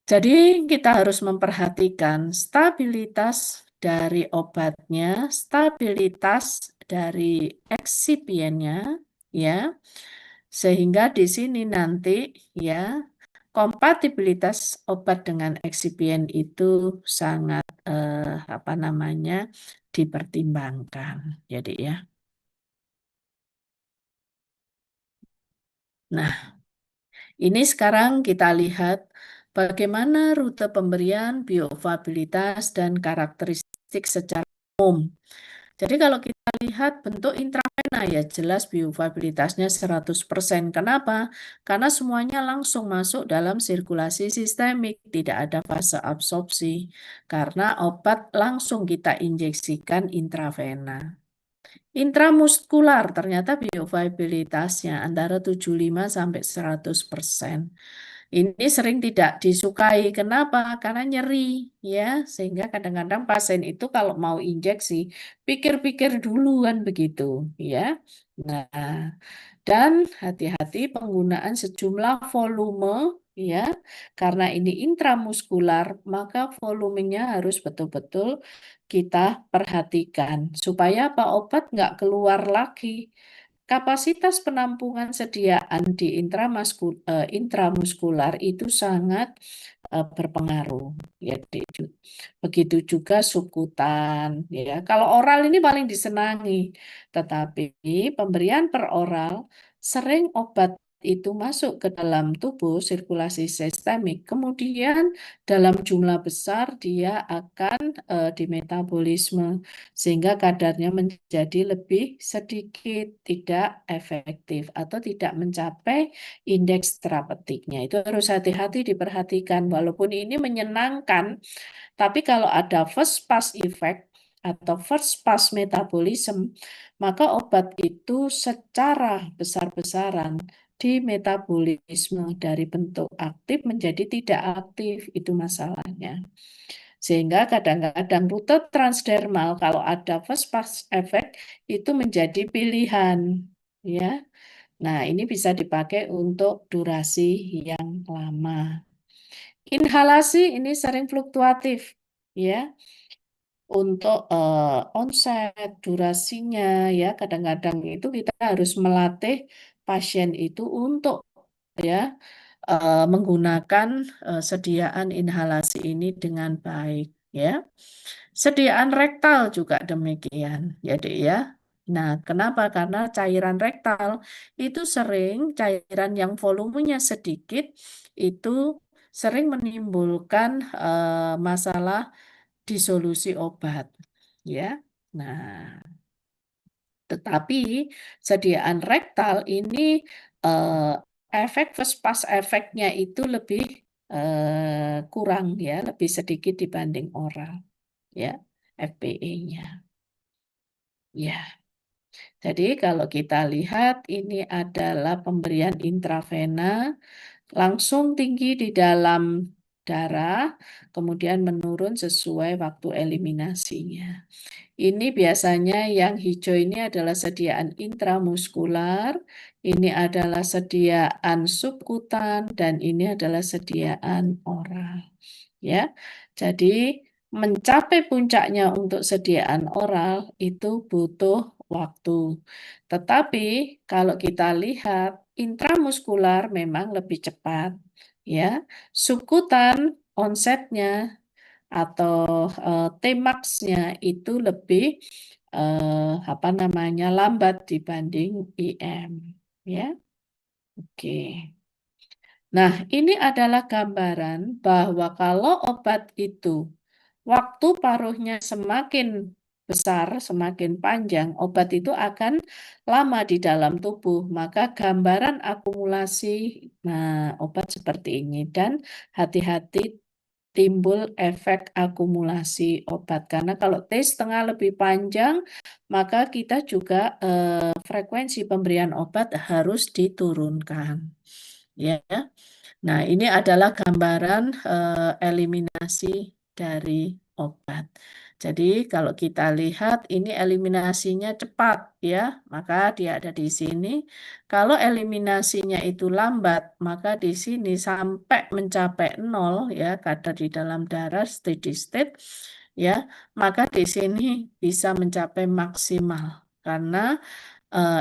Jadi kita harus memperhatikan stabilitas dari obatnya, stabilitas dari eksipiennya, ya. Sehingga di sini nanti ya kompatibilitas obat dengan eksipien itu sangat apa namanya dipertimbangkan. Jadi ya. Nah, ini sekarang kita lihat bagaimana rute pemberian, bioavailabilitas dan karakteristik secara umum. Jadi kalau kita lihat bentuk intravena ya jelas bioavailabilitasnya 100%. Kenapa? Karena semuanya langsung masuk dalam sirkulasi sistemik, tidak ada fase absorpsi. Karena obat langsung kita injeksikan intravena. Intramuskular ternyata bioavailabilitasnya antara 75 sampai 100%. Ini sering tidak disukai. Kenapa? Karena nyeri, ya. Sehingga kadang-kadang pasien itu kalau mau injeksi, pikir-pikir duluan begitu, ya. Nah, dan hati-hati penggunaan sejumlah volume, ya. Karena ini intramuskular, maka volumenya harus betul-betul kita perhatikan supaya apa obat nggak keluar lagi. Kapasitas penampungan sediaan di intramuskular itu sangat berpengaruh. Ya, begitu juga sukutan. Ya, kalau oral ini paling disenangi, tetapi pemberian per oral sering obat itu masuk ke dalam tubuh sirkulasi sistemik, kemudian dalam jumlah besar dia akan dimetabolisme sehingga kadarnya menjadi lebih sedikit, tidak efektif atau tidak mencapai indeks terapeutiknya. Itu harus hati-hati diperhatikan walaupun ini menyenangkan, tapi kalau ada first pass effect atau first pass metabolism, maka obat itu secara besar-besaran di metabolisme dari bentuk aktif menjadi tidak aktif, itu masalahnya. Sehingga kadang-kadang rute transdermal kalau ada first pass effect itu menjadi pilihan, ya. Nah, ini bisa dipakai untuk durasi yang lama. Inhalasi ini sering fluktuatif, ya. Untuk onset, durasinya, ya kadang-kadang itu kita harus melatih pasien itu untuk ya menggunakan sediaan inhalasi ini dengan baik, ya. Sediaan rektal juga demikian, ya Dek ya. Nah, kenapa? Karena cairan rektal itu sering cairan yang volumenya sedikit itu sering menimbulkan masalah disolusi obat, ya. Nah, tetapi sediaan rektal ini eh, efek first pass efeknya itu lebih kurang ya, lebih sedikit dibanding oral, ya, FPE-nya. Ya. Jadi kalau kita lihat ini adalah pemberian intravena langsung tinggi di dalam darah, kemudian menurun sesuai waktu eliminasinya. Ini biasanya yang hijau ini adalah sediaan intramuskular, ini adalah sediaan subkutan, dan ini adalah sediaan oral. Ya, jadi mencapai puncaknya untuk sediaan oral itu butuh waktu. Tetapi kalau kita lihat intramuskular memang lebih cepat, ya. Subkutan onsetnya atau Tmax-nya itu lebih apa namanya lambat dibanding IM, ya. Oke. Nah, ini adalah gambaran bahwa kalau obat itu waktu paruhnya semakin besar, semakin panjang, obat itu akan lama di dalam tubuh. Maka gambaran akumulasi obat seperti ini dan hati-hati timbul efek akumulasi obat. Karena kalau T setengah lebih panjang, maka kita juga frekuensi pemberian obat harus diturunkan. Ya. Nah, ini adalah gambaran eliminasi dari obat. Jadi kalau kita lihat ini eliminasinya cepat ya, maka dia ada di sini. Kalau eliminasinya itu lambat, maka di sini sampai mencapai 0 ya, kadar di dalam darah steady state ya, maka di sini bisa mencapai maksimal karena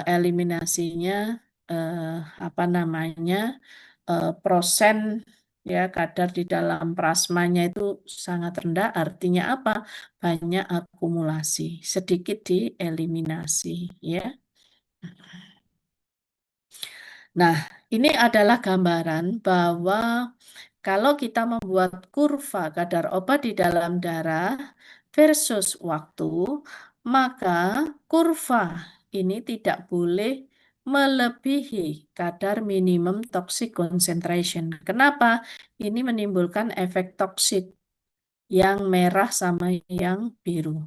eliminasinya apa namanya prosen ya kadar di dalam plasmanya itu sangat rendah. Artinya apa? Banyak akumulasi, sedikit dieliminasi ya. Nah, ini adalah gambaran bahwa kalau kita membuat kurva kadar obat di dalam darah versus waktu, maka kurva ini tidak boleh melebihi kadar minimum toxic concentration. Kenapa? Ini menimbulkan efek toksik yang merah sama yang biru.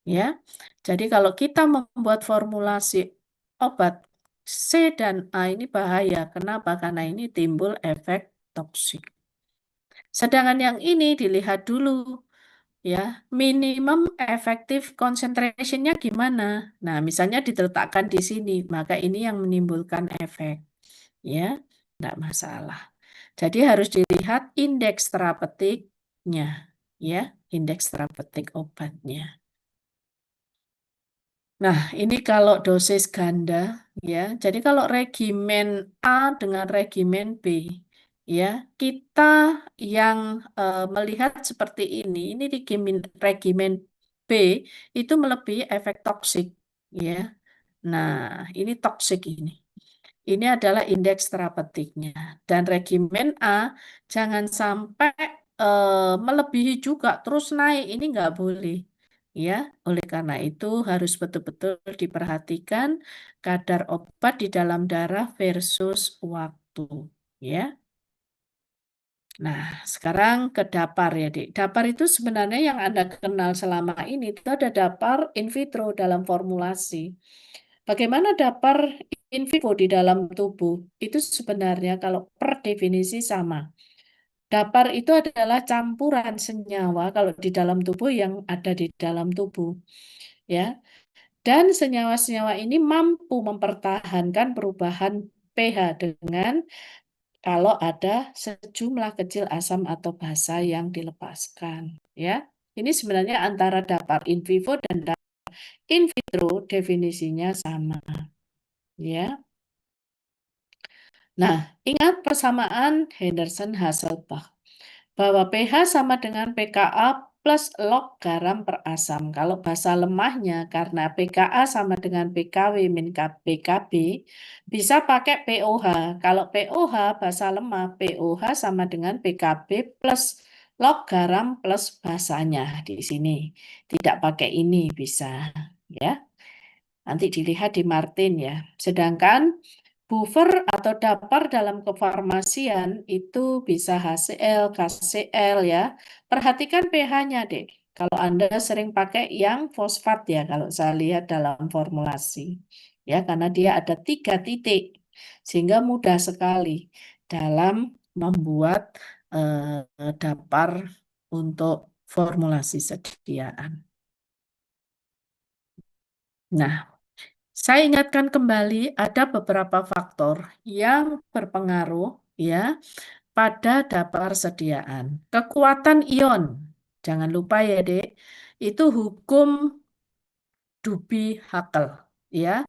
Ya. Jadi kalau kita membuat formulasi obat C dan A ini bahaya. Kenapa? Karena ini timbul efek toksik. Sedangkan yang ini dilihat dulu ya, minimum effective concentration-nya gimana? Nah, misalnya diletakkan di sini, maka ini yang menimbulkan efek. Ya, enggak masalah. Jadi harus dilihat indeks terapeutiknya, ya, indeks terapeutik obatnya. Nah, ini kalau dosis ganda, ya. Jadi kalau regimen A dengan regimen B, ya, kita yang melihat seperti ini regimen B itu melebihi efek toksik, ya. Nah, ini toksik ini. Ini adalah indeks terapeutiknya. Dan regimen A jangan sampai melebihi juga terus naik, ini nggak boleh. Ya, oleh karena itu harus betul-betul diperhatikan kadar obat di dalam darah versus waktu, ya. Nah, sekarang ke dapar ya, Dik. Dapar itu sebenarnya yang Anda kenal selama ini itu ada dapar in vitro dalam formulasi. Bagaimana dapar in vivo di dalam tubuh? Itu sebenarnya kalau per definisi sama. Dapar itu adalah campuran senyawa kalau di dalam tubuh yang ada di dalam tubuh. Ya. Dan senyawa-senyawa ini mampu mempertahankan perubahan pH dengan kalau ada sejumlah kecil asam atau basa yang dilepaskan. Ya. Ini sebenarnya antara dapar in vivo dan dapar in vitro definisinya sama. Ya. Nah, ingat persamaan Henderson-Hasselbalch bahwa pH sama dengan pKa plus log garam per asam. Kalau basa lemahnya karena pKa sama dengan pKw min pKb, bisa pakai pOH. Kalau pOH basa lemah, pOH sama dengan pKb plus log garam plus basanya di sini. Tidak pakai ini bisa, ya. Nanti dilihat di Martin ya. Sedangkan buffer atau dapar dalam kefarmasian itu bisa HCl, KCl ya. Perhatikan pH-nya deh. Kalau Anda sering pakai yang fosfat ya, kalau saya lihat dalam formulasi. Ya, karena dia ada 3 titik. Sehingga mudah sekali dalam membuat dapar untuk formulasi sediaan. Nah, saya ingatkan kembali ada beberapa faktor yang berpengaruh ya pada dapar sediaan. Kekuatan ion, jangan lupa ya Dek, itu hukum Dubie-Hakel ya.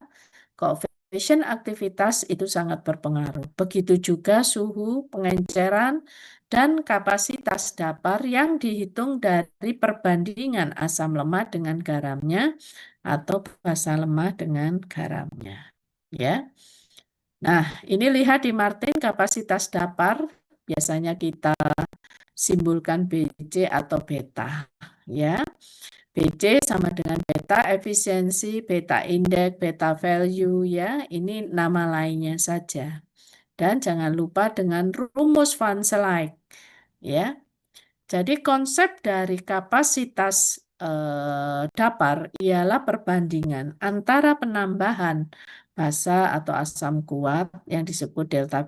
Koefisien aktivitas itu sangat berpengaruh. Begitu juga suhu, pengenceran, dan kapasitas dapar yang dihitung dari perbandingan asam lemah dengan garamnya atau basa lemah dengan garamnya. Ya. Nah, ini lihat di Martin kapasitas dapar biasanya kita simbolkan BC atau beta. Ya. BC sama dengan beta efisiensi, beta indeks, beta value ya. Ini nama lainnya saja. Dan jangan lupa dengan rumus Van Slyke ya. Jadi konsep dari kapasitas dapar ialah perbandingan antara penambahan basa atau asam kuat yang disebut delta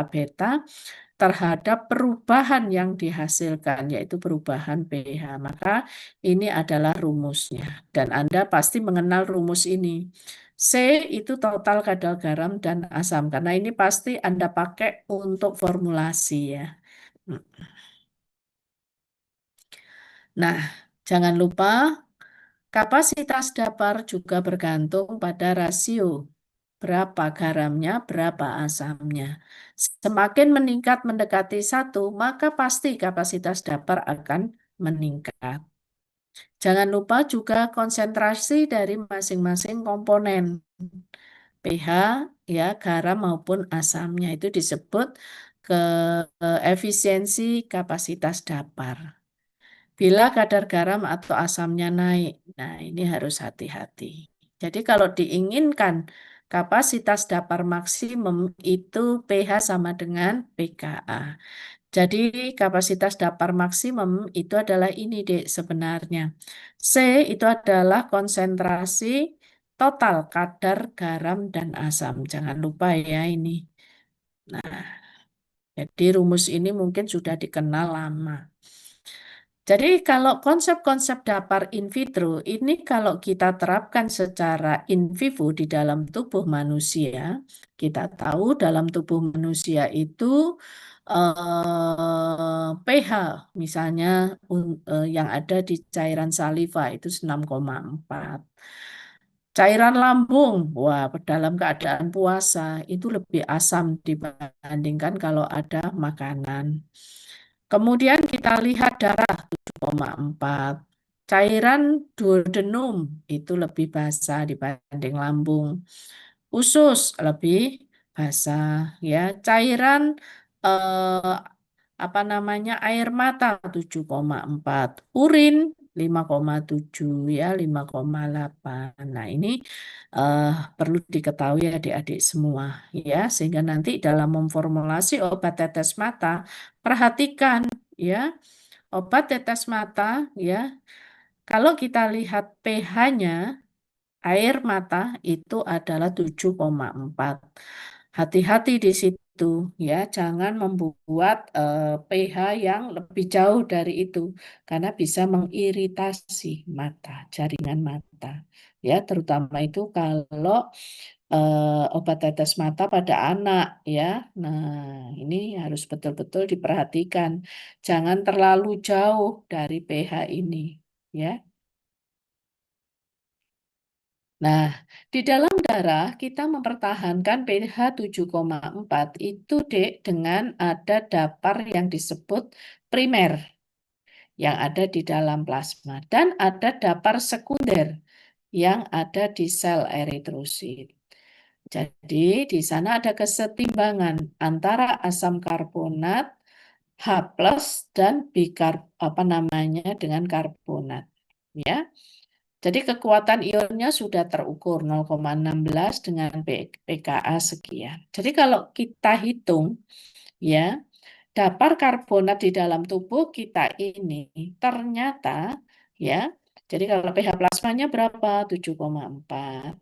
beta terhadap perubahan yang dihasilkan, yaitu perubahan pH. Maka ini adalah rumusnya. Dan Anda pasti mengenal rumus ini. C itu total kadar garam dan asam, karena ini pasti Anda pakai untuk formulasi ya. Nah, jangan lupa kapasitas dapar juga bergantung pada rasio. Berapa garamnya, berapa asamnya. Semakin meningkat mendekati 1, maka pasti kapasitas dapur akan meningkat. Jangan lupa juga konsentrasi dari masing-masing komponen. pH, ya, garam maupun asamnya itu disebut ke efisiensi kapasitas dapur. Bila kadar garam atau asamnya naik, nah ini harus hati-hati. Jadi kalau diinginkan kapasitas dapur maksimum itu pH sama dengan pKa. Jadi kapasitas dapur maksimum itu adalah ini Dek sebenarnya. C itu adalah konsentrasi total kadar garam dan asam. Jangan lupa ya ini. Nah, jadi rumus ini mungkin sudah dikenal lama. Jadi kalau konsep-konsep dapur in vitro ini kalau kita terapkan secara in vivo di dalam tubuh manusia, kita tahu dalam tubuh manusia itu pH misalnya yang ada di cairan saliva itu 6,4. Cairan lambung, wah dalam keadaan puasa itu lebih asam dibandingkan kalau ada makanan. Kemudian kita lihat darah 7,4. Cairan duodenum itu lebih basah dibanding lambung. Usus lebih basah ya. Cairan eh, apa namanya air mata 7,4. Urin 5,7 ya 5,8. Nah, ini eh, perlu diketahui adik-adik semua ya sehingga nanti dalam memformulasi obat tetes mata perhatikan ya, obat tetes mata ya. Kalau kita lihat pH-nya air mata itu adalah 7,4. Hati-hati di situ ya, jangan membuat pH yang lebih jauh dari itu karena bisa mengiritasi mata, jaringan mata. Ya, terutama itu kalau obat tetes mata pada anak ya. Nah, ini harus betul-betul diperhatikan. Jangan terlalu jauh dari pH ini ya. Nah, di dalam darah kita mempertahankan pH 7,4 itu Dek dengan ada dapar yang disebut primer yang ada di dalam plasma dan ada dapar sekunder yang ada di sel eritrosit. Jadi di sana ada kesetimbangan antara asam karbonat H+ dan apa namanya dengan karbonat. Ya. Jadi kekuatan ionnya sudah terukur 0,16 dengan pKa sekian. Jadi kalau kita hitung ya dapar karbonat di dalam tubuh kita ini ternyata ya, jadi kalau pH plasmanya berapa? 7,4.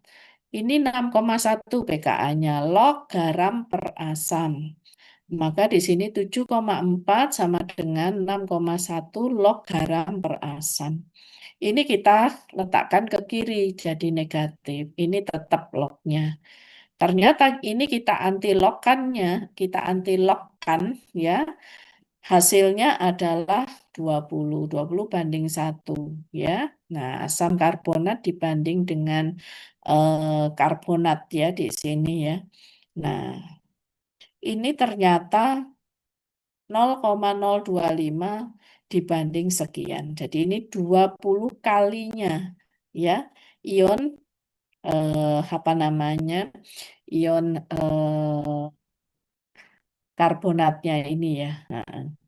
Ini 6,1 pKa-nya, log garam per asam. Maka di sini 7,4 sama dengan 6,1 log garam per asam. Ini kita letakkan ke kiri jadi negatif. Ini tetap lognya. Ternyata ini kita anti-logkan ya. Hasilnya adalah 20 banding 1 ya. Nah, asam karbonat dibanding dengan karbonat ya di sini ya. Nah, ini ternyata 0,025 dibanding sekian. Jadi ini 20 kalinya ya ion apa namanya? Ion karbonatnya ini ya.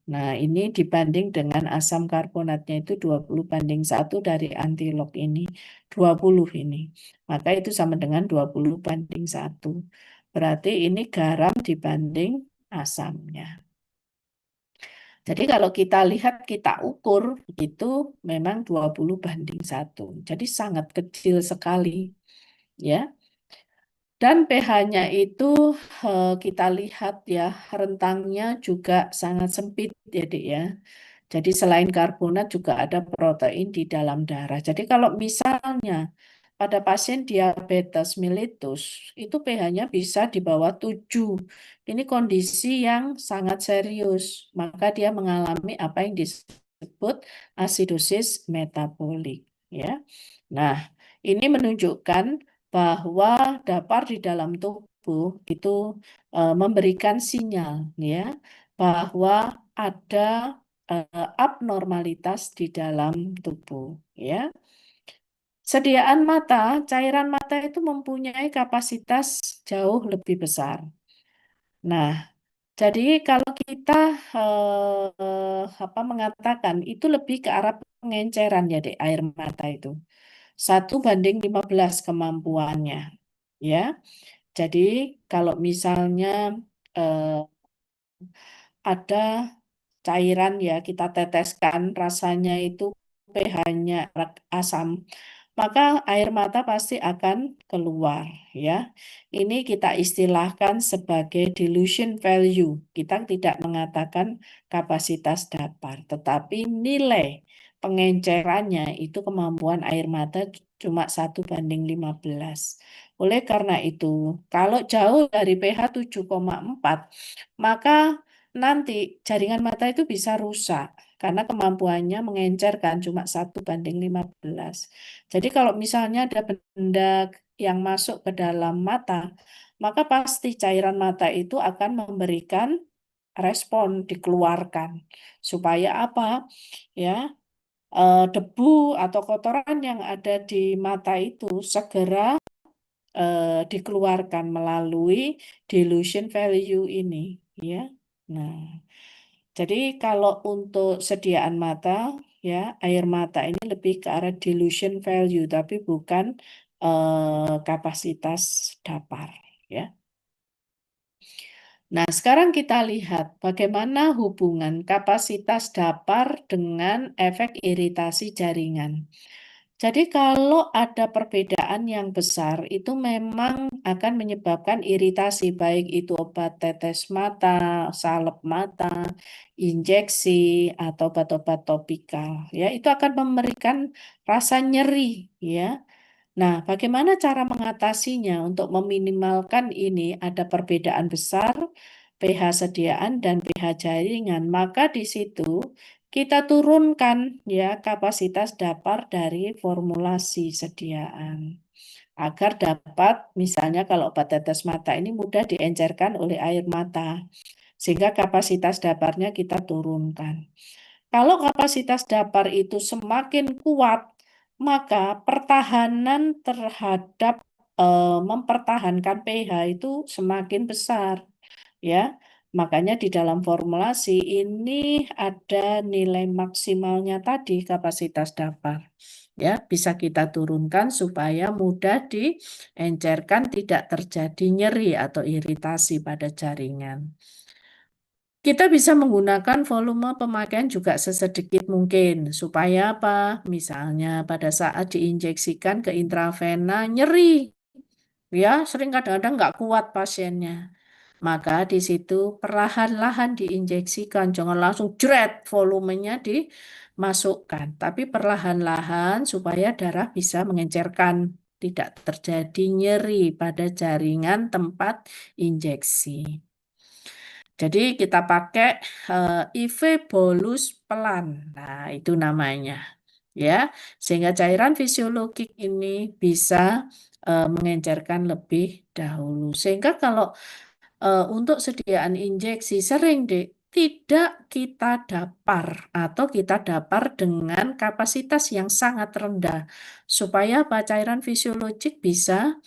Nah, ini dibanding dengan asam karbonatnya itu 20 banding 1 dari antilog ini. 20 ini. Maka itu sama dengan 20 banding 1. Berarti ini garam dibanding asamnya. Jadi kalau kita lihat, kita ukur, itu memang 20 banding 1. Jadi sangat kecil sekali. Ya. Dan pH-nya itu kita lihat ya, rentangnya juga sangat sempit ya, Dik ya. Jadi selain karbonat juga ada protein di dalam darah. Jadi kalau misalnya pada pasien diabetes mellitus, itu pH-nya bisa di bawah 7. Ini kondisi yang sangat serius. Maka dia mengalami apa yang disebut asidosis metabolik. Ya. Nah, ini menunjukkan bahwa dapar di dalam tubuh itu memberikan sinyal ya bahwa ada abnormalitas di dalam tubuh ya. Sediaan mata, cairan mata itu mempunyai kapasitas jauh lebih besar. Nah, jadi kalau kita mengatakan itu lebih ke arah pengenceran ya dek, air mata itu. 1:15 kemampuannya ya. Jadi kalau misalnya ada cairan ya kita teteskan rasanya itu pH-nya asam, maka air mata pasti akan keluar ya. Ini kita istilahkan sebagai dilution value. Kita tidak mengatakan kapasitas dapar, tetapi nilai pengencerannya itu kemampuan air mata cuma 1:15. Oleh karena itu, kalau jauh dari pH 7,4, maka nanti jaringan mata itu bisa rusak karena kemampuannya mengencerkan cuma 1:15. Jadi kalau misalnya ada benda yang masuk ke dalam mata, maka pasti cairan mata itu akan memberikan respon dikeluarkan. Supaya apa? Ya, debu atau kotoran yang ada di mata itu segera dikeluarkan melalui dilution value ini ya. Nah, jadi kalau untuk sediaan mata ya, air mata ini lebih ke arah dilution value tapi bukan kapasitas dapar ya. Nah, sekarang kita lihat bagaimana hubungan kapasitas dapar dengan efek iritasi jaringan. Jadi kalau ada perbedaan yang besar, itu memang akan menyebabkan iritasi, baik itu obat tetes mata, salep mata, injeksi, atau obat-obat topikal. Ya, itu akan memberikan rasa nyeri, ya. Nah, bagaimana cara mengatasinya untuk meminimalkan ini ada perbedaan besar pH sediaan dan pH jaringan, maka di situ kita turunkan ya kapasitas dapar dari formulasi sediaan agar dapat misalnya kalau obat tetes mata ini mudah diencerkan oleh air mata sehingga kapasitas daparnya kita turunkan. Kalau kapasitas dapar itu semakin kuat, maka pertahanan terhadap mempertahankan pH itu semakin besar ya. Makanya di dalam formulasi ini ada nilai maksimalnya tadi kapasitas dapar. Ya, bisa kita turunkan supaya mudah diencerkan, tidak terjadi nyeri atau iritasi pada jaringan. Kita bisa menggunakan volume pemakaian juga sesedikit mungkin supaya apa? Misalnya pada saat diinjeksikan ke intravena nyeri, ya sering kadang-kadang nggak kuat pasiennya. Maka di situ perlahan-lahan diinjeksikan, jangan langsung jret volumenya dimasukkan, tapi perlahan-lahan supaya darah bisa mengencerkan, tidak terjadi nyeri pada jaringan tempat injeksi. Jadi kita pakai IV bolus pelan. Nah, itu namanya. Ya, sehingga cairan fisiologik ini bisa mengencerkan lebih dahulu. Sehingga kalau untuk sediaan injeksi sering deh tidak kita dapar atau kita dapar dengan kapasitas yang sangat rendah supaya apa cairan fisiologik bisa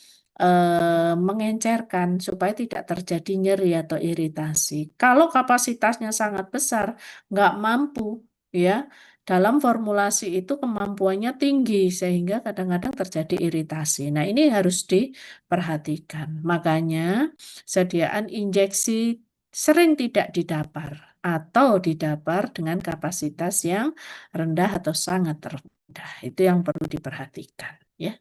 mengencerkan supaya tidak terjadi nyeri atau iritasi. Kalau kapasitasnya sangat besar, nggak mampu ya. Dalam formulasi itu kemampuannya tinggi sehingga kadang-kadang terjadi iritasi. Nah, ini harus diperhatikan. Makanya sediaan injeksi sering tidak didapar atau didapar dengan kapasitas yang rendah atau sangat rendah. Itu yang perlu diperhatikan, ya.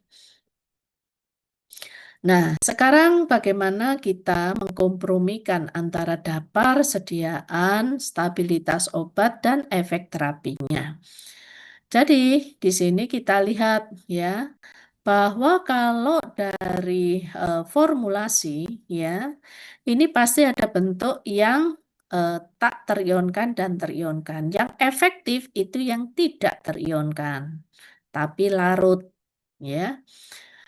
Nah, sekarang bagaimana kita mengkompromikan antara dapar, sediaan, stabilitas obat, dan efek terapinya. Jadi, di sini kita lihat ya, bahwa kalau dari formulasi ya, ini pasti ada bentuk yang tak terionkan dan terionkan. Yang efektif itu yang tidak terionkan, tapi larut ya.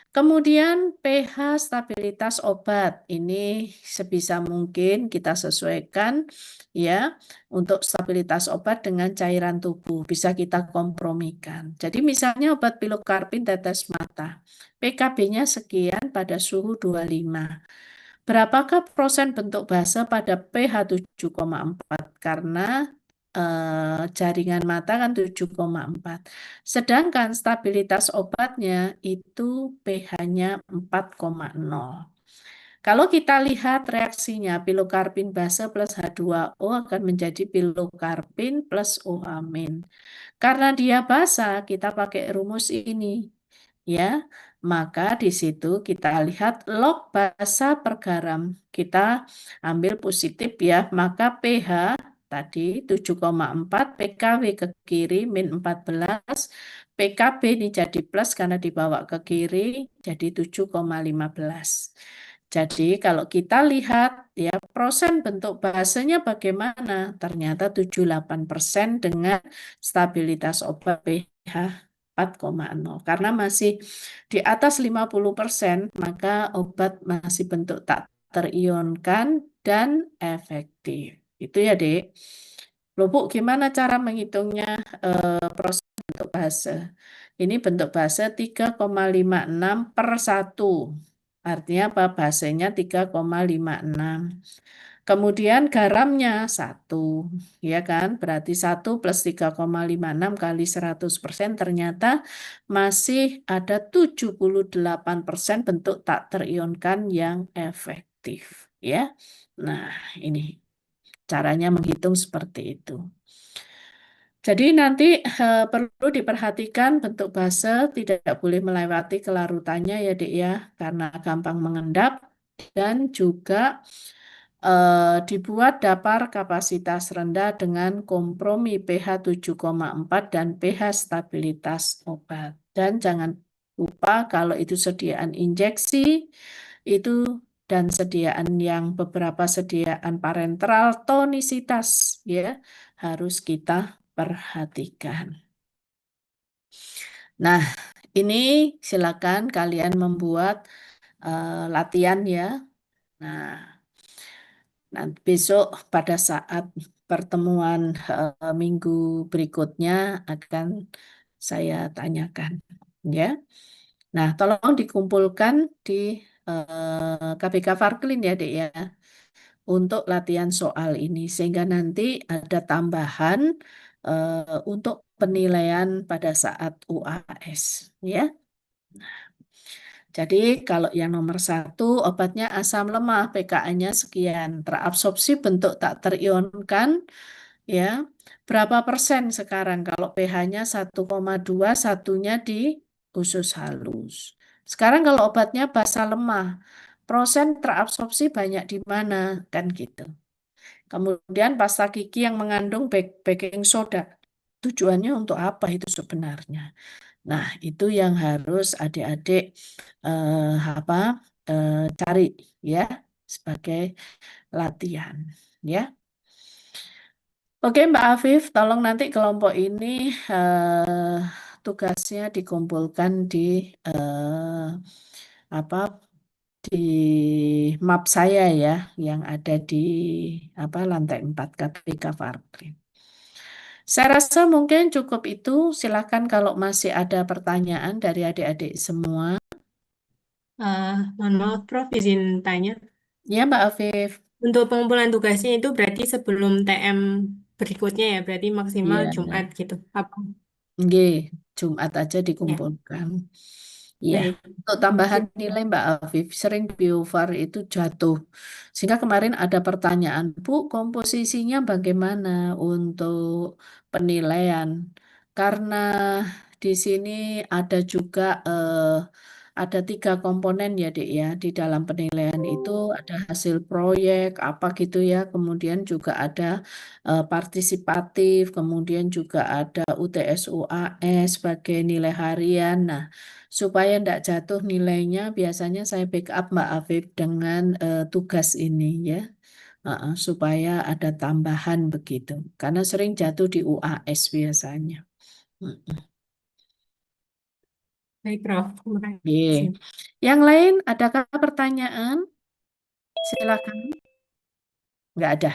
Kemudian pH stabilitas obat ini sebisa mungkin kita sesuaikan ya untuk stabilitas obat dengan cairan tubuh bisa kita kompromikan. Jadi misalnya obat pilokarpin tetes mata, PKB-nya sekian pada suhu 25. Berapakah persen bentuk basa pada pH 7,4? Karena jaringan mata kan 7,4. Sedangkan stabilitas obatnya itu pH-nya 4,0. Kalau kita lihat reaksinya pilokarpin basa plus H2O akan menjadi pilokarpin plus OH-. Karena dia basa, kita pakai rumus ini. Ya, maka di situ kita lihat log basa per garam. Kita ambil positif ya, maka pH tadi 7,4, PKW ke kiri min 14, PKB ini jadi plus karena dibawa ke kiri jadi 7,15. Jadi kalau kita lihat ya persen bentuk basanya bagaimana? Ternyata 78% dengan stabilitas obat pH 4,0. Karena masih di atas 50%, maka obat masih bentuk tak terionkan dan efektif. Itu ya, Dek. Loh, Bu, gimana cara menghitungnya proses bentuk base? Ini bentuk base 3,56 per 1. Artinya apa? Basenya 3,56. Kemudian garamnya 1, ya kan? Berarti 1 plus 3,56 kali 100% ternyata masih ada 78% bentuk tak terionkan yang efektif, ya. Nah, ini caranya menghitung seperti itu. Jadi nanti perlu diperhatikan bentuk base tidak boleh melewati kelarutannya ya Dek ya, karena gampang mengendap dan juga dibuat dapar kapasitas rendah dengan kompromi pH 7,4 dan pH stabilitas obat. Dan jangan lupa kalau itu sediaan injeksi itu dan sediaan yang beberapa sediaan parenteral tonisitas ya harus kita perhatikan. Nah, ini silakan kalian membuat latihan ya. Nah, nanti besok pada saat pertemuan minggu berikutnya akan saya tanyakan ya. Nah, tolong dikumpulkan di KBK Farklin ya, Dek ya, untuk latihan soal ini sehingga nanti ada tambahan untuk penilaian pada saat UAS ya. Jadi kalau yang nomor satu obatnya asam lemah, pKa-nya sekian, terabsorpsi bentuk tak terionkan, ya. Berapa persen sekarang kalau pH-nya 1,2, satunya di usus halus. Sekarang kalau obatnya basa lemah, prosen terabsorpsi banyak di mana? Kan gitu. Kemudian pasta gigi yang mengandung baking soda. Tujuannya untuk apa itu sebenarnya? Nah, itu yang harus adik-adik apa cari ya sebagai latihan ya. Oke, Mbak Afif, tolong nanti kelompok ini tugasnya dikumpulkan di apa di map saya ya yang ada di lantai 4 KPK Farkrim. Saya rasa mungkin cukup itu. Silakan kalau masih ada pertanyaan dari adik-adik semua. Mohon maaf, Prof, izin tanya. Ya, Mbak Afif. Untuk pengumpulan tugasnya itu berarti sebelum TM berikutnya ya, berarti maksimal Iya, Jumat gitu. Apa? nggih, Jumat aja Ya, dikumpulkan. Iya, baik. untuk tambahan Sip. nilai Mbak Afif, sering biovar itu jatuh. Sehingga kemarin ada pertanyaan, Bu, komposisinya bagaimana untuk penilaian? Karena di sini ada juga ada 3 komponen ya, Dek ya. Di dalam penilaian itu ada hasil proyek, apa gitu ya. Kemudian juga ada partisipatif, kemudian juga ada UTS UAS sebagai nilai harian. Nah, supaya tidak jatuh nilainya, biasanya saya backup Mbak Afif dengan tugas ini ya. Supaya ada tambahan begitu. Karena sering jatuh di UAS biasanya. Mm. Baik, Prof. Terima Ye. kasih. Yang lain, adakah pertanyaan? Silakan. Nggak ada.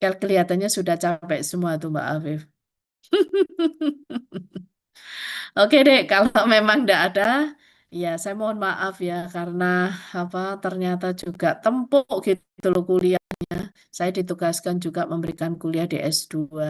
Kelihatannya sudah capek semua tuh Mbak Afif. Oke deh, kalau memang nggak ada, ya saya mohon maaf ya karena ternyata juga tempuk gitu loh kuliahnya. Saya ditugaskan juga memberikan kuliah di S2.